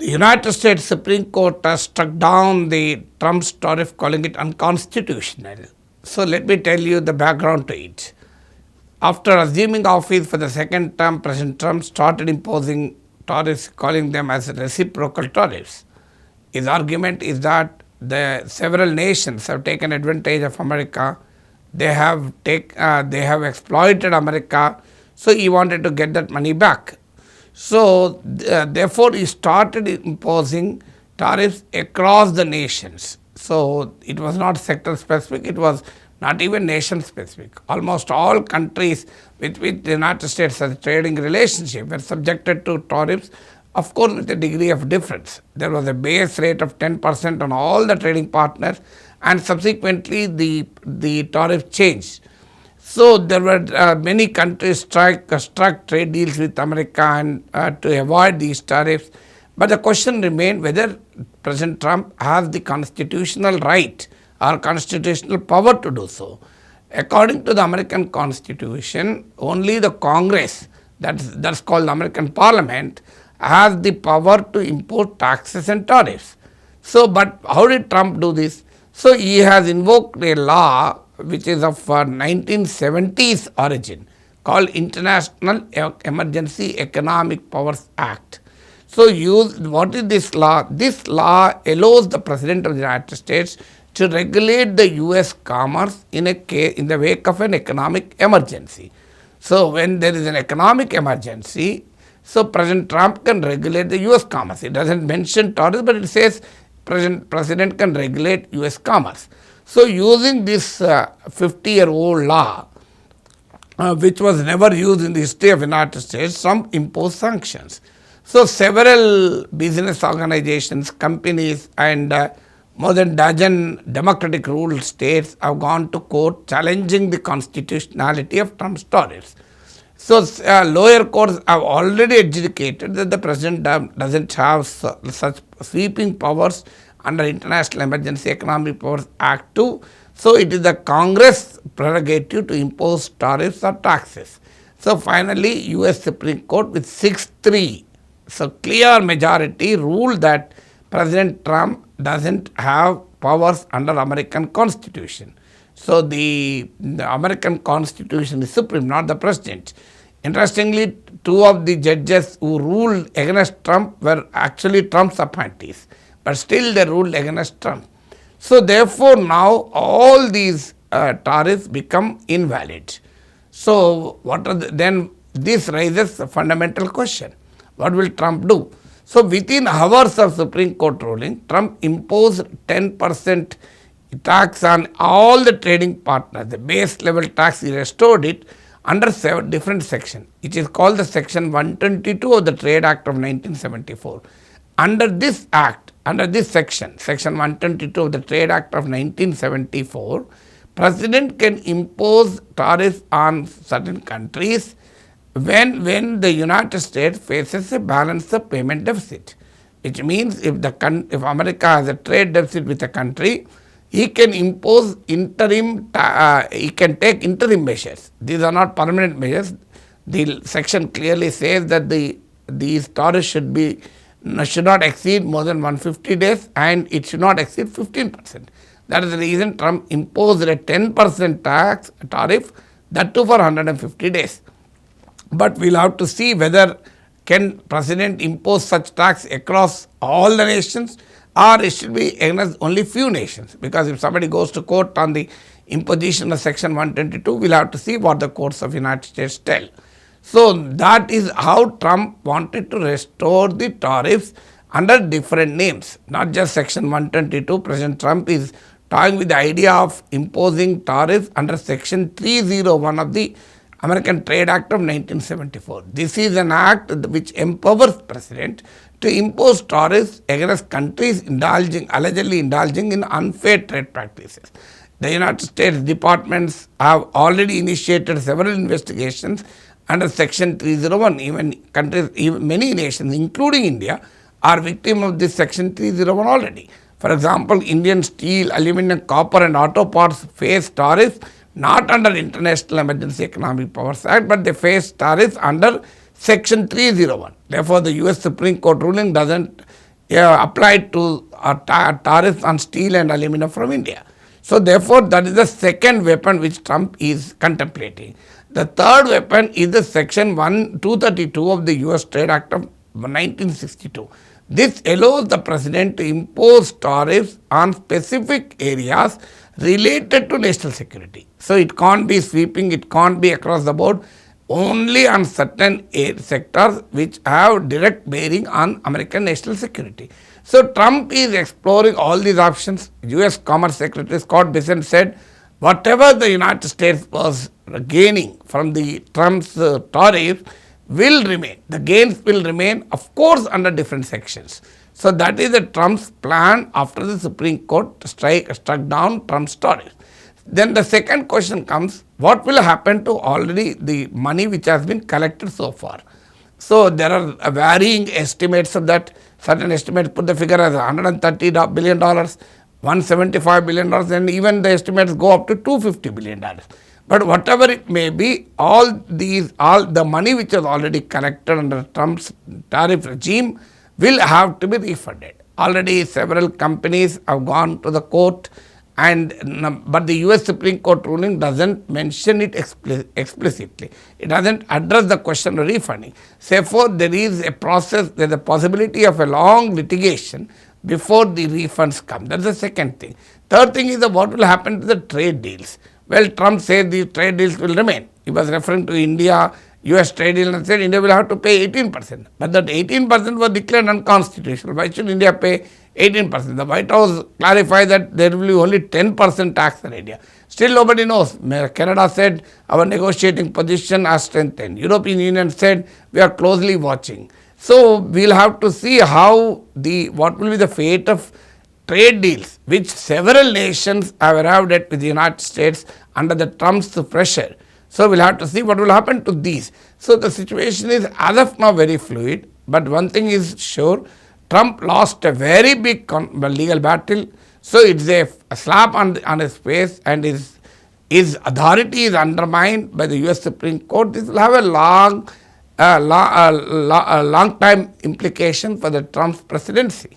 The United States Supreme Court has struck down the Trump's tariff, calling it unconstitutional. So let me tell you the background to it. After assuming office for the second term, President Trump started imposing tariffs, calling them as reciprocal tariffs. His argument is that the several nations have taken advantage of America. They have exploited America. So he wanted to get that money back. So therefore, he started imposing tariffs across the nations. So it was not sector specific. It was not even nation specific. Almost all countries with which the United States has a trading relationship were subjected to tariffs, of course with a degree of difference. There was a base rate of 10% on all the trading partners, and subsequently the tariff changed. So there were many countries struck trade deals with America and to avoid these tariffs. But the question remained whether President Trump has the constitutional right or constitutional power to do so. According to the American Constitution, only the Congress, that's called the American Parliament, has the power to impose taxes and tariffs. So, but how did Trump do this? So, he has invoked a law which is of 1970s origin called International Emergency Economic Powers Act. So, what is this law? This law allows the President of the United States to regulate the U.S. commerce in the wake of an economic emergency. So, when there is an economic emergency, so President Trump can regulate the U.S. commerce. It doesn't mention tariffs, but it says President can regulate U.S. commerce. So, using this 50-year-old law, which was never used in the history of the United States, Trump imposed sanctions. So, several business organizations, companies, and more than a dozen democratic ruled states have gone to court challenging the constitutionality of Trump's tariffs. So, lower courts have already adjudicated that the President doesn't have such sweeping powers under International Emergency Economic Powers Act 2. So, it is the Congress prerogative to impose tariffs or taxes. So, finally, U.S. Supreme Court with 6-3, so clear majority ruled that President Trump doesn't have powers under American Constitution. So, the American Constitution is supreme, not the President. Interestingly, two of the judges who ruled against Trump were actually Trump's appointees, but still they ruled against Trump. So, therefore, now all these tariffs become invalid. So, then this raises a fundamental question. What will Trump do? So, within hours of Supreme Court ruling, Trump imposed 10% tax on all the trading partners. The base level tax, he restored it under 7 different sections. It is called the Section 122 of the Trade Act of 1974. Under this act, under this section, Section 122 of the Trade Act of 1974, President can impose tariffs on certain countries when the United States faces a balance of payment deficit, which means if America has a trade deficit with a country, he can impose he can take interim measures. These are not permanent measures. The section clearly says that these tariffs should not exceed more than 150 days and it should not exceed 15%. That is the reason Trump imposed a 10% tariff, that too for 150 days. But we'll have to see whether can President impose such tax across all the nations or it should be against only few nations. Because if somebody goes to court on the imposition of Section 122, we'll have to see what the courts of the United States tell. So, that is how Trump wanted to restore the tariffs under different names, not just Section 122. President Trump is toying with the idea of imposing tariffs under Section 301 of the American Trade Act of 1974. This is an act which empowers President to impose tariffs against countries allegedly indulging in unfair trade practices. The United States departments have already initiated several investigations under Section 301. Even many nations, including India, are victim of this Section 301 already. For example, Indian steel, aluminum, copper and auto parts face tariffs not under International Emergency Economic Powers Act, but they face tariffs under Section 301. Therefore, the U.S. Supreme Court ruling doesn't applied to tariffs on steel and aluminum from India. So therefore, that is the second weapon which Trump is contemplating. The third weapon is the Section 232 of the US Trade Act of 1962. This allows the president to impose tariffs on specific areas related to national security. So it can't be sweeping, it can't be across the board, only on certain sectors which have direct bearing on American national security. So Trump is exploring all these options. US Commerce Secretary Scott Bessent said whatever the United States was gaining from the Trump's tariff will remain. The gains will remain, of course, under different sections. So that is the Trump's plan after the Supreme Court struck down Trump's tariff. Then the second question comes, what will happen to already the money which has been collected so far? So there are varying estimates of that. Certain estimates put the figure as $130 billion, $175 billion, and even the estimates go up to $250 billion. But whatever it may be, all the money which is already collected under Trump's tariff regime will have to be refunded. Already several companies have gone to the court, but the US Supreme Court ruling doesn't mention it explicitly. It doesn't address the question of refunding. Therefore, there is a process, there is a possibility of a long litigation before the refunds come. That's the second thing. Third thing is what will happen to the trade deals. Well, Trump said the trade deals will remain. He was referring to India, US trade deal, and said India will have to pay 18%. But that 18% was declared unconstitutional. Why should India pay 18%? The White House clarified that there will be only 10% tax on India. Still nobody knows. Canada said our negotiating position has strengthened. European Union said we are closely watching. So we'll have to see what will be the fate of trade deals which several nations have arrived at with the United States under the Trump's pressure. So we'll have to see what will happen to these. So the situation is as of now very fluid, but one thing is sure, Trump lost a very big legal battle. So it's a slap on his face, and his authority is undermined by the US Supreme Court. This will have a long time implication for the Trump's presidency.